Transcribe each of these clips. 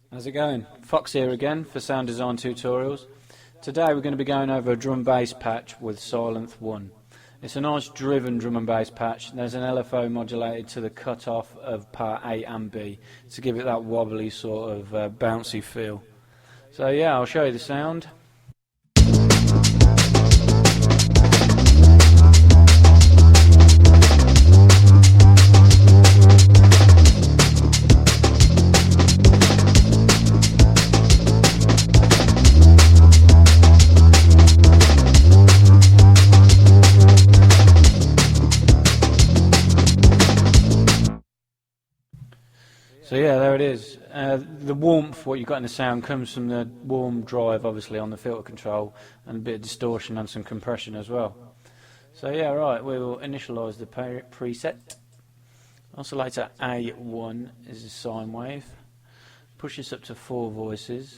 How's it going? Fox here again for sound design tutorials. Today we're going to be going over a drum bass patch with Sylenth 1. It's a nice driven drum and bass patch. There's an LFO modulated to the cut-off of part A and B to give it that wobbly sort of bouncy feel. So yeah, I'll show you the sound. So yeah, there it is. The warmth, what you've got in the sound, comes from the warm drive, obviously, on the filter control, and a bit of distortion and some compression as well. So yeah, right, we will initialise the preset. Oscillator A1 is a sine wave. Push this up to 4 voices.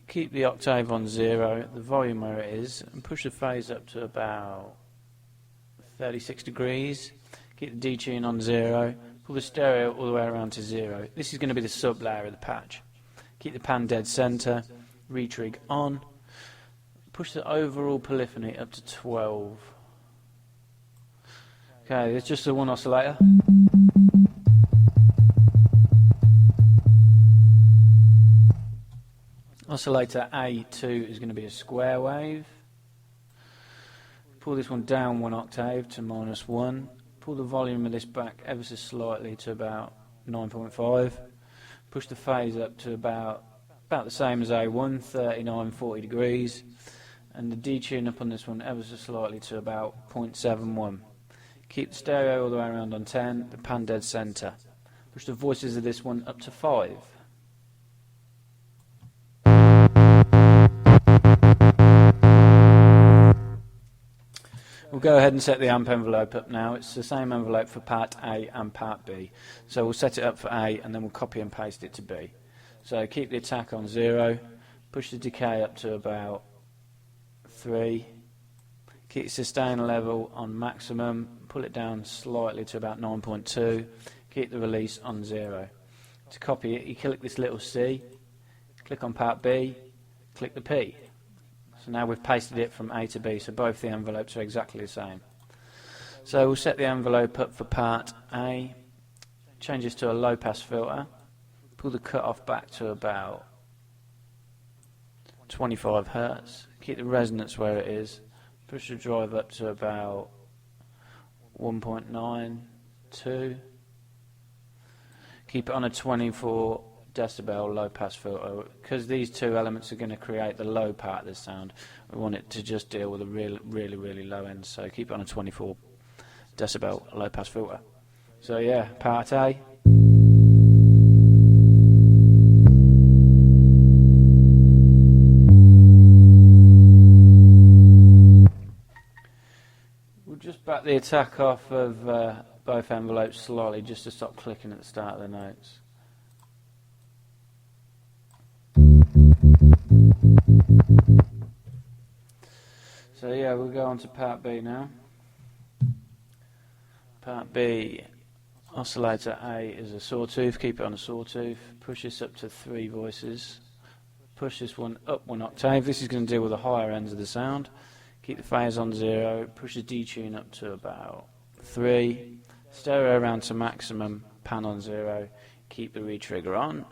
Keep the octave on 0, the volume where it is, and push the phase up to about 36 degrees. Keep the detune on 0. Pull the stereo all the way around to 0. This is going to be the sub layer of the patch. Keep the pan dead center, retrig on. Push the overall polyphony up to 12. Okay, it's just the one oscillator. Oscillator A2 is going to be a square wave. Pull this one down 1 octave to -1. Pull the volume of this back ever so slightly to about 9.5. Push the phase up to about the same as A1, 39, 40 degrees. And the detune up on this one ever so slightly to about 0.71. Keep the stereo all the way around on 10, the pan dead center. Push the voices of this one up to 5. We'll go ahead and set the amp envelope up now. It's the same envelope for part A and part B. So we'll set it up for A and then we'll copy and paste it to B. So keep the attack on 0, push the decay up to about 3, keep the sustain level on maximum, pull it down slightly to about 9.2, keep the release on 0. To copy it, you click this little C, click on part B, click the P. So now we've pasted it from A to B, so both the envelopes are exactly the same. So we'll set the envelope up for part A, change this to a low pass filter, pull the cutoff back to about 25 Hz, keep the resonance where it is, push the drive up to about 1.92, keep it on a 24 decibel low pass filter. Because these two elements are going to create the low part of the sound, we want it to just deal with a really low end, so keep it on a 24 decibel low pass filter. So yeah, part A. We'll just back the attack off of both envelopes slightly just to stop clicking at the start of the notes. So yeah, we'll go on to part B now. Part B, oscillator A is a sawtooth, keep it on a sawtooth, push this up to 3 voices, push this one up 1 octave, this is going to deal with the higher ends of the sound, keep the phase on 0, push the detune up to about 3, stereo around to maximum, pan on 0, keep the retrigger on.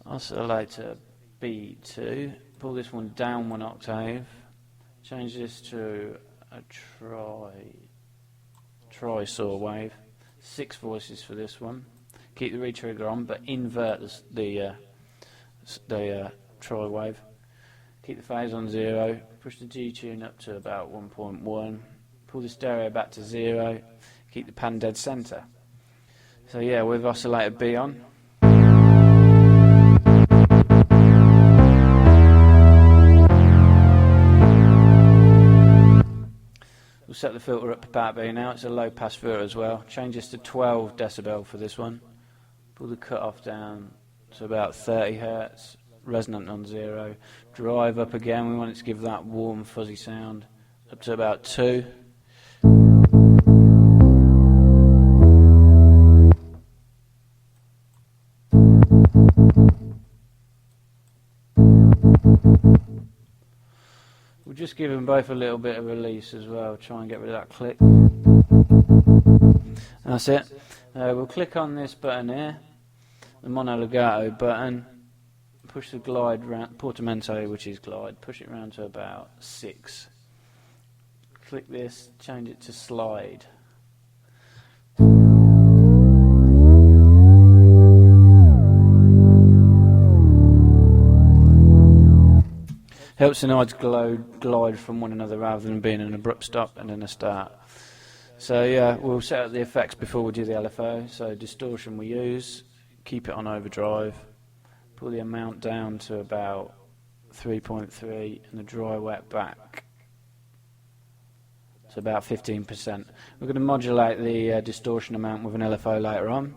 Oscillator B2, pull this one down 1 octave, change this to a tri-saw wave, 6 voices for this one, keep the retrigger on but invert the tri wave, keep the phase on 0, push the detune up to about 1.1, pull the stereo back to 0, keep the pan dead center. So yeah, with oscillator B on. We'll set the filter up to part B now. It's a low pass filter as well. Change this to 12 decibel for this one. Pull the cutoff down to about 30 Hz. Resonant on 0. Drive up again. We want it to give that warm fuzzy sound up to about 2. just give them both a little bit of release as well. Try and get rid of that click. That's it. We'll click on this button here, the mono legato button. Push the glide round, portamento, which is glide. Push it round to about 6. Click this, change it to slide. Helps the nodes glide from one another rather than being an abrupt stop and then a start. So yeah, we'll set up the effects before we do the LFO. So distortion we use, keep it on overdrive, pull the amount down to about 3.3 and the dry wet back to about 15%. We're going to modulate the distortion amount with an LFO later on.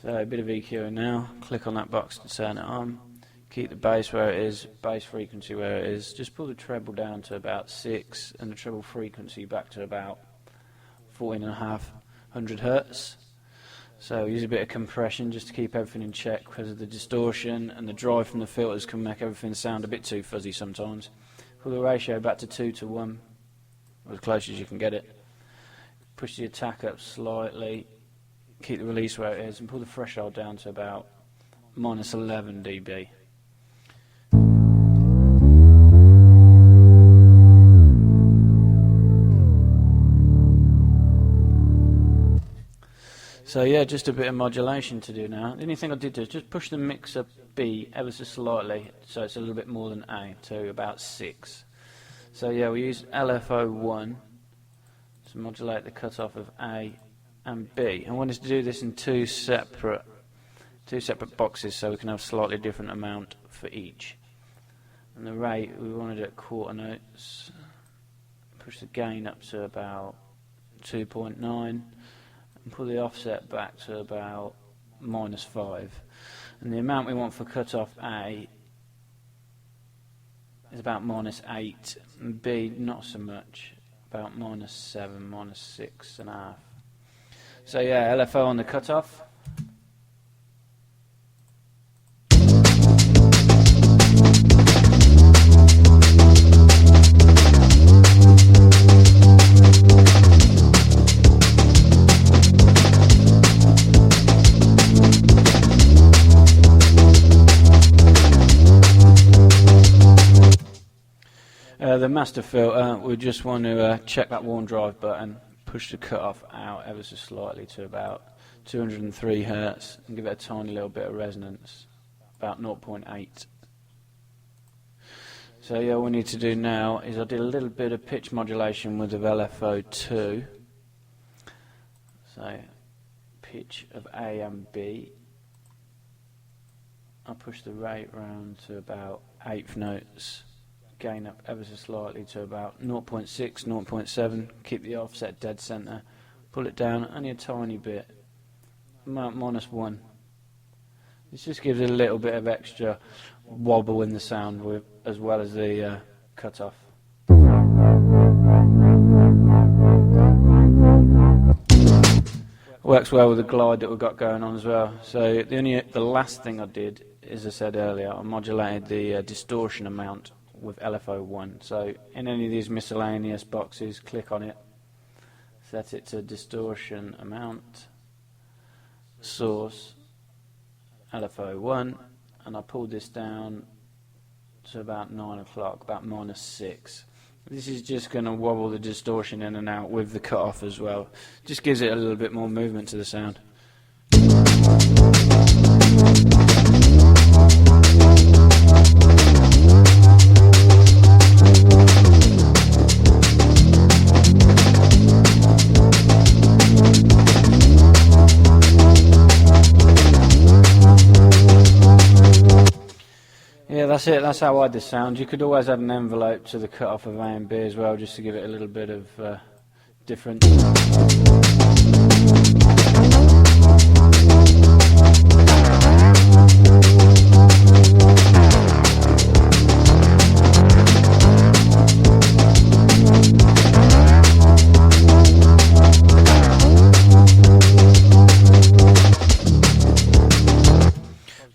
So a bit of EQ now, click on that box to turn it on, keep the bass where it is, bass frequency where it is, just pull the treble down to about 6 and the treble frequency back to about 14.500 Hertz. So use a bit of compression just to keep everything in check because of the distortion and the drive from the filters can make everything sound a bit too fuzzy sometimes. Pull the ratio back to 2 to 1, or as close as you can get it. Push the attack up slightly. Keep the release where it is and pull the threshold down to about minus 11 dB. So yeah, just a bit of modulation to do now. The only thing I did do is just push the mixer B ever so slightly so it's a little bit more than A to about 6. So yeah, we use LFO1 to modulate the cutoff of A and B. I wanted to do this in two separate boxes so we can have slightly different amount for each. And the rate we wanted it at quarter notes. Push the gain up to about 2.9 and pull the offset back to about -5. And the amount we want for cutoff A is about -8 and B not so much, about -7, -6.5. So yeah, LFO on the cutoff. The master filter, we just want to check that warm drive button. Push the cutoff out ever so slightly to about 203 Hertz and give it a tiny little bit of resonance, about 0.8. So yeah, what we need to do now is I did a little bit of pitch modulation with the LFO2. So pitch of A and B. I push the rate round to about 1/8 notes. Gain up ever so slightly to about 0.6, 0.7, keep the offset dead center, pull it down only a tiny bit, -1. This just gives it a little bit of extra wobble in the sound with, as well as the cutoff. Works well with the glide that we've got going on as well. So the last thing I did, as I said earlier, I modulated the distortion amount with LFO1. So in any of these miscellaneous boxes, click on it, set it to distortion amount, source, LFO1, and I pulled this down to about 9 o'clock, about -6. This is just going to wobble the distortion in and out with the cutoff as well. Just gives it a little bit more movement to the sound. Yeah, that's it. That's how I did sound. You could always add an envelope to the cutoff of A and B as well, just to give it a little bit of difference.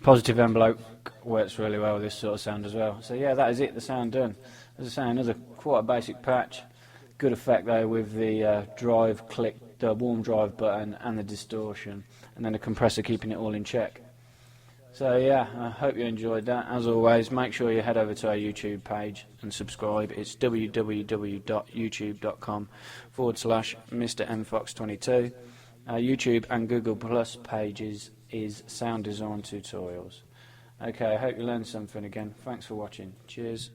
positive envelope works really well with this sort of sound as well. So yeah, that is it, the sound done. As I say, another quite a basic patch. Good effect though with the drive click, the warm drive button and the distortion, and then the compressor keeping it all in check. So yeah, I hope you enjoyed that. As always, make sure you head over to our YouTube page and subscribe. It's www.youtube.com/MrMFox22. Our YouTube and Google Plus pages is Sound Design Tutorials. Okay, I hope you learned something again. Thanks for watching. Cheers.